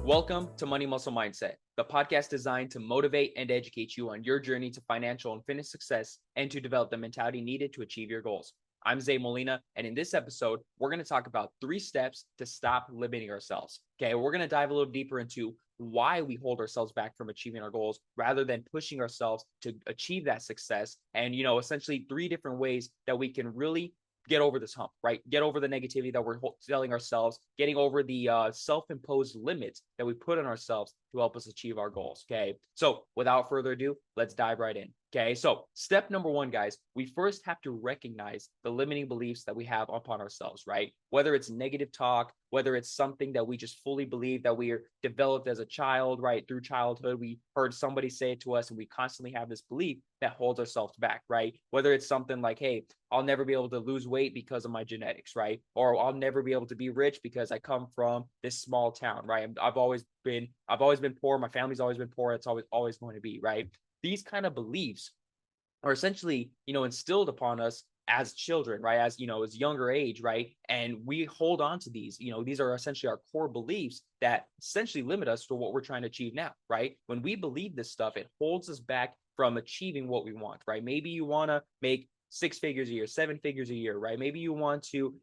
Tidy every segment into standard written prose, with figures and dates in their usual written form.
Welcome to Money Muscle Mindset, the podcast designed to motivate and educate you on your journey to financial and fitness success and to develop the mentality needed to achieve your goals. I'm Zay Molina, and in this episode, we're going to talk about 3 steps to stop limiting ourselves. Okay, we're going to dive a little deeper into why we hold ourselves back from achieving our goals rather than pushing ourselves to achieve that success. And, essentially 3 different ways that we can really get over this hump, right? Get over the negativity that we're telling ourselves, getting over the self-imposed limits that we put on ourselves to help us achieve our goals, okay? So without further ado, let's dive right in, okay? So step number 1, guys, we first have to recognize the limiting beliefs that we have upon ourselves, right? Whether it's negative talk, whether it's something that we just fully believe that we are developed as a child, right? Through childhood, we heard somebody say it to us and we constantly have this belief that holds ourselves back, right? Whether it's something like, hey, I'll never be able to lose weight because of my genetics, right? Or I'll never be able to be rich because I come from this small town, right? I've always been poor. My family's always been poor. It's always going to be, right? These kind of beliefs are essentially, instilled upon us as children, right? As younger age, right? And we hold on to these, these are essentially our core beliefs that essentially limit us to what we're trying to achieve now, right? When we believe this stuff, it holds us back from achieving what we want, right? Maybe you want to make 6 figures a year, 7 figures a year, right? Maybe you want to,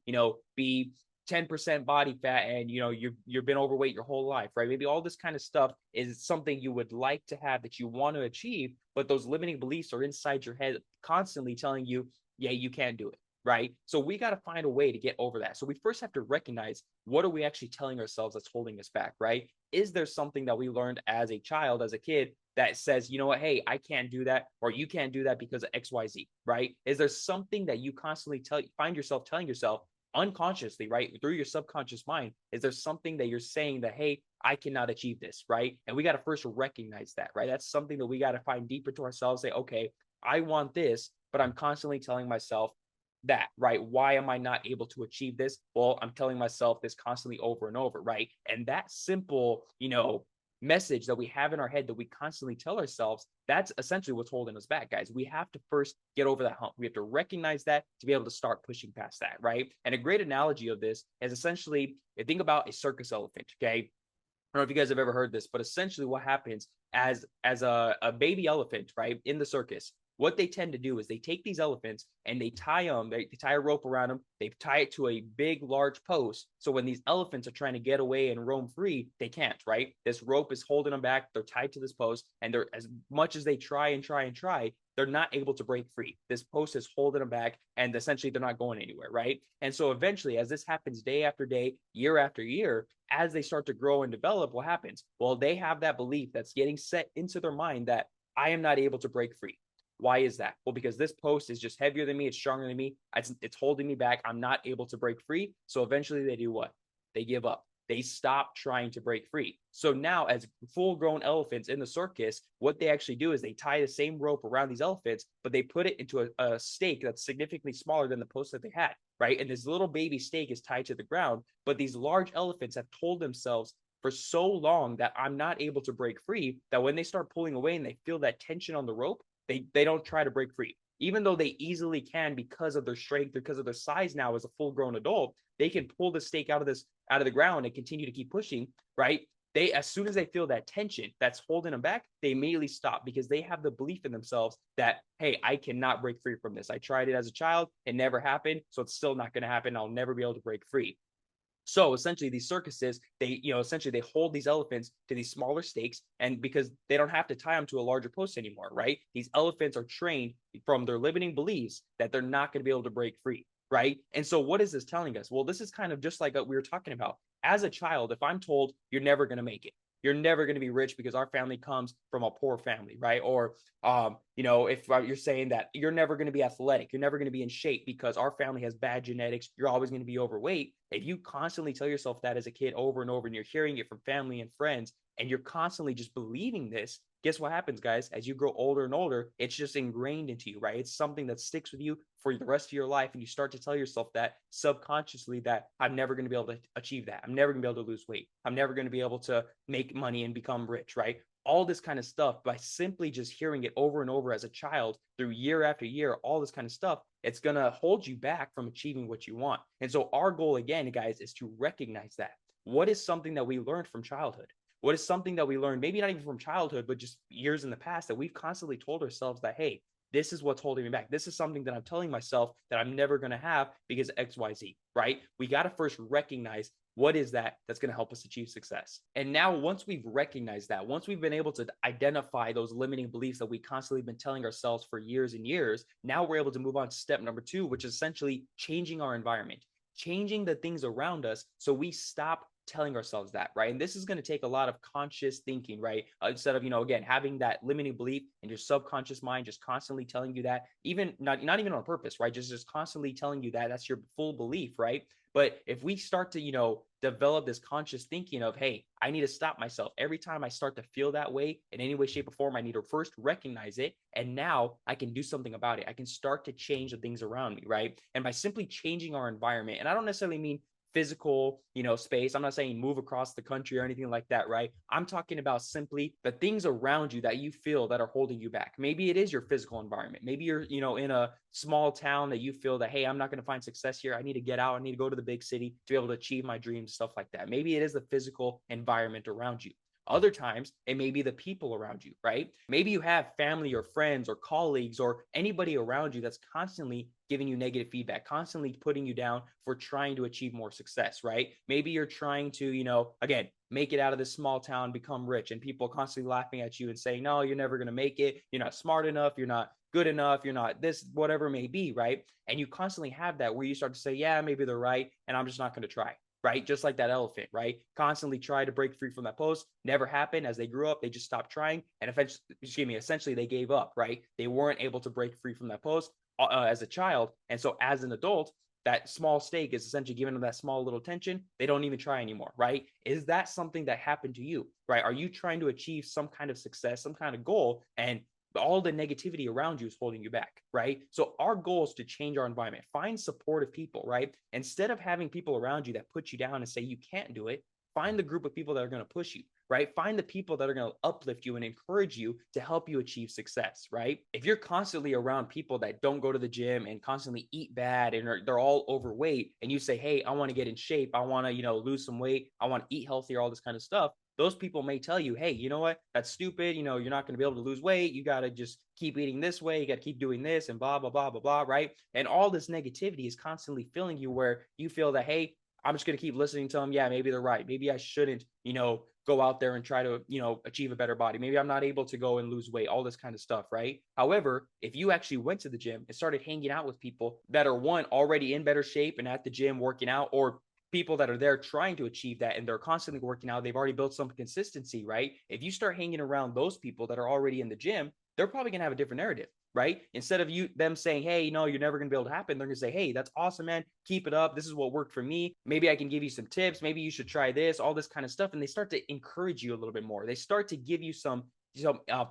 be 10% body fat and you've been overweight your whole life, right? Maybe all this kind of stuff is something you would like to have that you want to achieve, but those limiting beliefs are inside your head constantly telling you, yeah, you can't do it, right? So we got to find a way to get over that. So we first have to recognize, what are we actually telling ourselves that's holding us back, right? Is there something that we learned as a child, as a kid, that says, you know what, hey, I can't do that, or you can't do that because of XYZ, right? Is there something that you constantly find yourself telling yourself unconsciously, right, through your subconscious mind? Is there something that you're saying that, hey, I cannot achieve this, right? And we got to first recognize that, right? That's something that we got to find deeper to ourselves, say, okay, I want this, but I'm constantly telling myself that, right? Why am I not able to achieve this? Well, I'm telling myself this constantly over and over, right? And that simple, message that we have in our head that we constantly tell ourselves, that's essentially what's holding us back, guys. We have to first get over that hump. We have to recognize that to be able to start pushing past that, right? And a great analogy of this is essentially, think about a circus elephant, okay? I don't know if you guys have ever heard this, but essentially what happens as a baby elephant, right, in the circus, what they tend to do is they take these elephants and they tie a rope around them. They tie it to a big, large post. So when these elephants are trying to get away and roam free, they can't, right? This rope is holding them back. They're tied to this post, and they're, as much as they try and try and try, they're not able to break free. This post is holding them back, and essentially they're not going anywhere, right? And so eventually, as this happens day after day, year after year, as they start to grow and develop, what happens? Well, they have that belief that's getting set into their mind that I am not able to break free. Why is that? Well, because this post is just heavier than me. It's stronger than me. It's holding me back. I'm not able to break free. So eventually they do what? They give up. They stop trying to break free. So now, as full-grown elephants in the circus, what they actually do is they tie the same rope around these elephants, but they put it into a stake that's significantly smaller than the post that they had, right? And this little baby stake is tied to the ground, but these large elephants have told themselves for so long that I'm not able to break free, that when they start pulling away and they feel that tension on the rope, they don't try to break free. Even though they easily can, because of their strength, because of their size now as a full-grown adult, they can pull the stake out of the ground and continue to keep pushing, right? They, as soon as they feel that tension that's holding them back, they immediately stop, because they have the belief in themselves that, hey, I cannot break free from this. I tried it as a child. It never happened. So it's still not going to happen. I'll never be able to break free. So essentially these circuses, they hold these elephants to these smaller stakes, and because they don't have to tie them to a larger post anymore, right? These elephants are trained from their limiting beliefs that they're not going to be able to break free, right? And so what is this telling us? Well, this is kind of just like what we were talking about. As a child, if I'm told you're never going to make it, you're never going to be rich because our family comes from a poor family, right? Or, if you're saying that you're never going to be athletic, you're never going to be in shape because our family has bad genetics, you're always going to be overweight. If you constantly tell yourself that as a kid over and over, and you're hearing it from family and friends, and you're constantly just believing this, guess what happens, guys? As you grow older and older, it's just ingrained into you, right? It's something that sticks with you for the rest of your life. And you start to tell yourself that subconsciously, that I'm never going to be able to achieve that. I'm never going to be able to lose weight. I'm never going to be able to make money and become rich, right? All this kind of stuff, by simply just hearing it over and over as a child through year after year, all this kind of stuff, it's going to hold you back from achieving what you want. And so our goal, again, guys, is to recognize that. What is something that we learned from childhood? What is something that we learned, maybe not even from childhood, but just years in the past, that we've constantly told ourselves that, hey, this is what's holding me back. This is something that I'm telling myself that I'm never going to have because XYZ, right? We got to first recognize what is that that's going to help us achieve success. And now, once we've recognized that, once we've been able to identify those limiting beliefs that we constantly been telling ourselves for years and years, now we're able to move on to step number 2, which is essentially changing our environment, changing the things around us so we stop telling ourselves that, right? And this is going to take a lot of conscious thinking, right? Instead of, again, having that limiting belief in your subconscious mind, just constantly telling you that, even not even on purpose, right? Just constantly telling you that that's your full belief, right? But if we start to, develop this conscious thinking of, hey, I need to stop myself. Every time I start to feel that way in any way, shape, or form, I need to first recognize it. And now I can do something about it. I can start to change the things around me, right? And by simply changing our environment, and I don't necessarily mean physical, space. I'm not saying move across the country or anything like that, right? I'm talking about simply the things around you that you feel that are holding you back. Maybe it is your physical environment. Maybe you're, in a small town that you feel that, hey, I'm not going to find success here. I need to get out. I need to go to the big city to be able to achieve my dreams, stuff like that. Maybe it is the physical environment around you. Other times, it may be the people around you, right? Maybe you have family or friends or colleagues or anybody around you that's constantly giving you negative feedback, constantly putting you down for trying to achieve more success, right? Maybe you're trying to, again, make it out of this small town, become rich, and people constantly laughing at you and saying, no, you're never going to make it. You're not smart enough. You're not good enough. You're not this, whatever it may be, right? And you constantly have that where you start to say, yeah, maybe they're right, and I'm just not going to try. Right? Just like that elephant, right? Constantly try to break free from that post. Never happened. As they grew up, they just stopped trying. And essentially they gave up, right? They weren't able to break free from that post as a child. And so as an adult, that small stake is essentially giving them that small little tension. They don't even try anymore, right? Is that something that happened to you, right? Are you trying to achieve some kind of success, some kind of goal, and all the negativity around you is holding you back, right? So our goal is to change our environment, find supportive people, right? Instead of having people around you that put you down and say you can't do it, find the group of people that are going to push you, right? Find the people that are going to uplift you and encourage you to help you achieve success, right? If you're constantly around people that don't go to the gym and constantly eat bad and they're all overweight, and you say, hey, I want to get in shape, I want to, lose some weight, I want to eat healthier, all this kind of stuff, those people may tell you, hey, you know what? That's stupid. You're not going to be able to lose weight. You got to just keep eating this way. You got to keep doing this and blah, blah, blah, blah, blah, right? And all this negativity is constantly filling you where you feel that, hey, I'm just going to keep listening to them. Yeah, maybe they're right. Maybe I shouldn't, go out there and try to, achieve a better body. Maybe I'm not able to go and lose weight, all this kind of stuff, right? However, if you actually went to the gym and started hanging out with people that are already in better shape and at the gym working out, or people that are there trying to achieve that and they're constantly working out, they've already built some consistency, right? If you start hanging around those people that are already in the gym, they're probably going to have a different narrative, right? Instead of them saying, hey, you're never going to be able to happen, they're going to say, hey, that's awesome, man. Keep it up. This is what worked for me. Maybe I can give you some tips. Maybe you should try this, all this kind of stuff. And they start to encourage you a little bit more. They start to give you some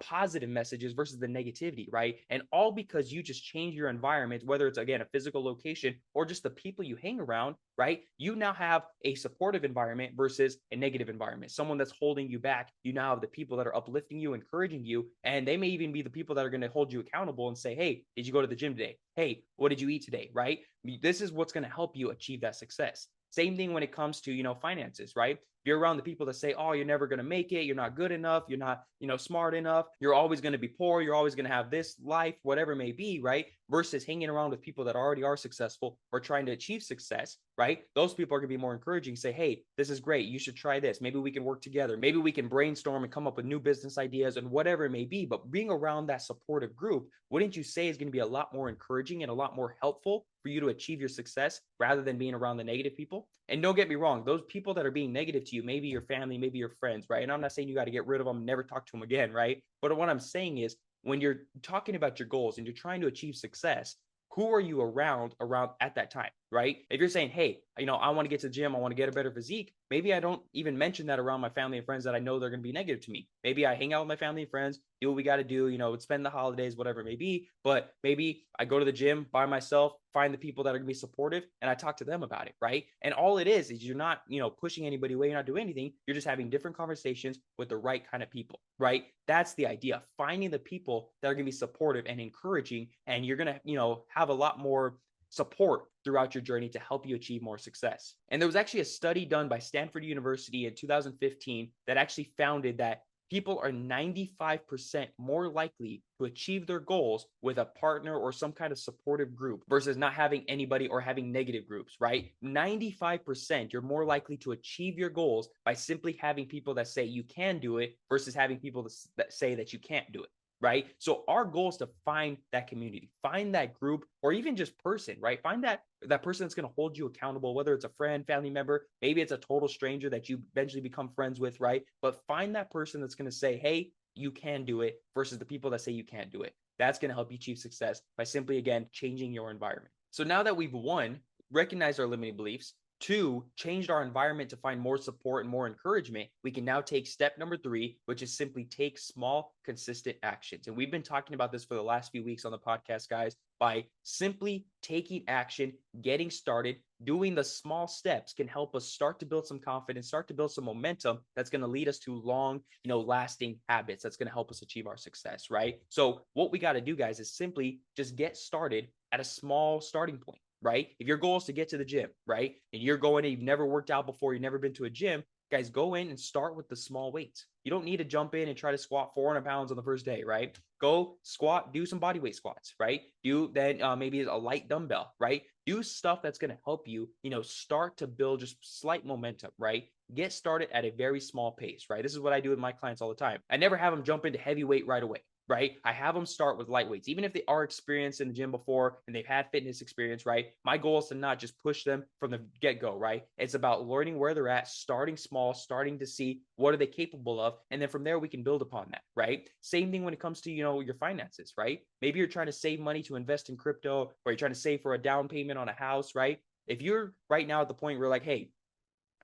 positive messages versus the negativity, right? And all because you just change your environment, whether it's, again, a physical location or just the people you hang around, right? You now have a supportive environment versus a negative environment, someone that's holding you back. You now have the people that are uplifting you, encouraging you, and they may even be the people that are going to hold you accountable and say, hey, did you go to the gym today? Hey, what did you eat today, right? This is what's going to help you achieve that success. Same thing when it comes to, finances, right? If you're around the people that say, oh, you're never going to make it, you're not good enough, you're not, smart enough, you're always going to be poor, you're always going to have this life, whatever it may be, right? Versus hanging around with people that already are successful or trying to achieve success, right? Those people are going to be more encouraging, say, hey, this is great, you should try this. Maybe we can work together. Maybe we can brainstorm and come up with new business ideas and whatever it may be. But being around that supportive group, wouldn't you say is going to be a lot more encouraging and a lot more helpful for you to achieve your success rather than being around the negative people? And don't get me wrong, those people that are being negative to you, maybe your family, maybe your friends, right? And I'm not saying you got to get rid of them, never talk to them again, right? But what I'm saying is when you're talking about your goals and you're trying to achieve success, who are you around at that time, right? If you're saying, hey, I want to get to the gym, I want to get a better physique, maybe I don't even mention that around my family and friends that I know they're going to be negative to me. Maybe I hang out with my family and friends, do what we got to do, spend the holidays, whatever it may be. But maybe I go to the gym by myself, find the people that are going to be supportive, and I talk to them about it, right? And all it is you're not, pushing anybody away, you're not doing anything. You're just having different conversations with the right kind of people, right? That's the idea, finding the people that are going to be supportive and encouraging, and you're going to, have a lot more support throughout your journey to help you achieve more success. And there was actually a study done by Stanford University in 2015 that actually found that people are 95% more likely to achieve their goals with a partner or some kind of supportive group versus not having anybody or having negative groups, right? 95% you're more likely to achieve your goals by simply having people that say you can do it versus having people that say that you can't do it. Right? So our goal is to find that community, find that group, or even just person, right? Find that person that's going to hold you accountable, whether it's a friend, family member, maybe it's a total stranger that you eventually become friends with, right? But find that person that's going to say, hey, you can do it versus the people that say you can't do it. That's going to help you achieve success by simply, again, changing your environment. So now that we've recognized our limiting beliefs, two, changed our environment to find more support and more encouragement, we can now take step number 3, which is simply take small, consistent actions. And we've been talking about this for the last few weeks on the podcast, guys, by simply taking action, getting started, doing the small steps can help us start to build some confidence, start to build some momentum that's going to lead us to long, lasting habits that's going to help us achieve our success, right? So what we got to do, guys, is simply just get started at a small starting point. Right? If your goal is to get to the gym, right? And you're going and you've never worked out before, you've never been to a gym, guys, go in and start with the small weights. You don't need to jump in and try to squat 400 pounds on the first day, right? Go squat, do some body weight squats, right? Do then maybe a light dumbbell, right? Do stuff that's going to help you, start to build just slight momentum, right? Get started at a very small pace, right? This is what I do with my clients all the time. I never have them jump into heavyweight right away. Right? I have them start with light weights, even if they are experienced in the gym before and they've had fitness experience, right? My goal is to not just push them from the get-go, right? It's about learning where they're at, starting small, starting to see what are they capable of. And then from there, we can build upon that, right? Same thing when it comes to, your finances, right? Maybe you're trying to save money to invest in crypto, or you're trying to save for a down payment on a house, right? If you're right now at the point where you're like, hey,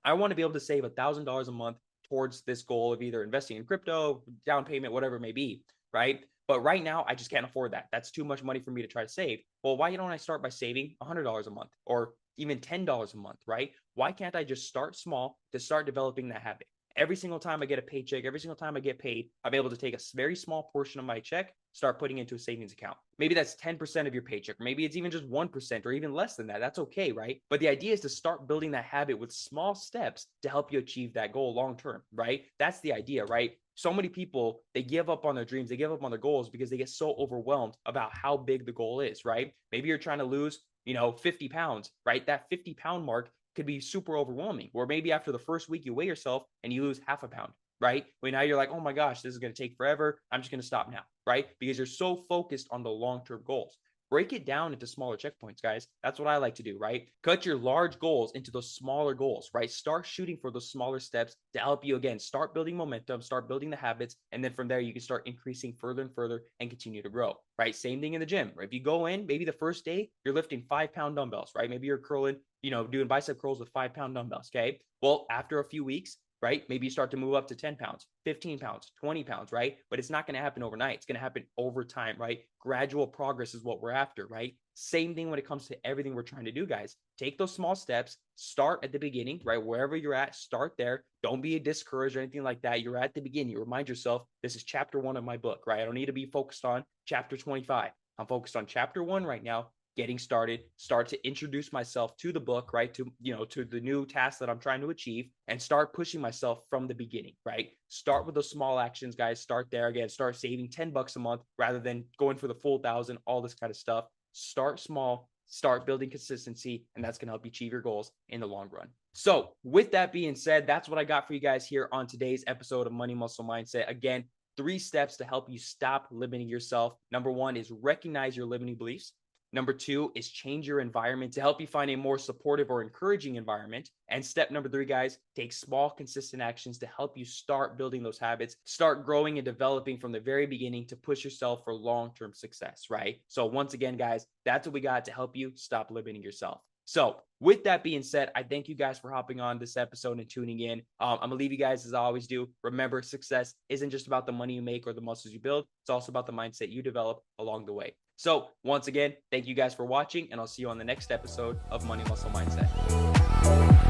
I want to be able to save $1,000 a month towards this goal of either investing in crypto, down payment, whatever it may be, right? But right now, I just can't afford that. That's too much money for me to try to save. Well, why don't I start by saving $100 a month or even $10 a month, right? Why can't I just start small to start developing that habit? Every single time I get a paycheck, every single time I get paid, I'm able to take a very small portion of my check, start putting into a savings account. Maybe that's 10% of your paycheck. Or maybe it's even just 1% or even less than that. That's okay, right? But the idea is to start building that habit with small steps to help you achieve that goal long term, right? That's the idea, right? So many people, they give up on their dreams, they give up on their goals because they get so overwhelmed about how big the goal is, right? Maybe you're trying to lose, 50 pounds, right? That 50-pound mark could be super overwhelming. Or maybe after the first week, you weigh yourself and you lose half a pound, right? Well, now you're like, oh my gosh, this is going to take forever. I'm just going to stop now, right? Because you're so focused on the long-term goals. Break it down into smaller checkpoints, guys. That's what I like to do, right? Cut your large goals into those smaller goals, right? Start shooting for those smaller steps to help you, again, start building momentum, start building the habits. And then from there, you can start increasing further and further and continue to grow, right? Same thing in the gym, right? If you go in, maybe the first day, you're lifting 5-pound dumbbells, right? Maybe you're curling, doing bicep curls with 5-pound dumbbells, okay? Well, after a few weeks, right? Maybe you start to move up to 10 pounds, 15 pounds, 20 pounds, right? But it's not going to happen overnight. It's going to happen over time, right? Gradual progress is what we're after, right? Same thing when it comes to everything we're trying to do, guys. Take those small steps, start at the beginning, right? Wherever you're at, start there. Don't be discouraged or anything like that. You're at the beginning. You remind yourself, this is chapter 1 of my book, right? I don't need to be focused on chapter 25. I'm focused on chapter 1 right now. Getting started, start to introduce myself to the book, right? To the new task that I'm trying to achieve and start pushing myself from the beginning, right? Start with those small actions, guys. Start there again. Start saving $10 a month rather than going for the full 1,000, all this kind of stuff. Start small, start building consistency, and that's going to help you achieve your goals in the long run. So with that being said, that's what I got for you guys here on today's episode of Money Muscle Mindset. Again, 3 steps to help you stop limiting yourself. Number 1 is recognize your limiting beliefs. Number 2 is change your environment to help you find a more supportive or encouraging environment. And step number 3, guys, take small, consistent actions to help you start building those habits, start growing and developing from the very beginning to push yourself for long-term success, right? So once again, guys, that's what we got to help you stop limiting yourself. So with that being said, I thank you guys for hopping on this episode and tuning in. I'm going to leave you guys as I always do. Remember, success isn't just about the money you make or the muscles you build. It's also about the mindset you develop along the way. So once again, thank you guys for watching, and I'll see you on the next episode of Money Muscle Mindset.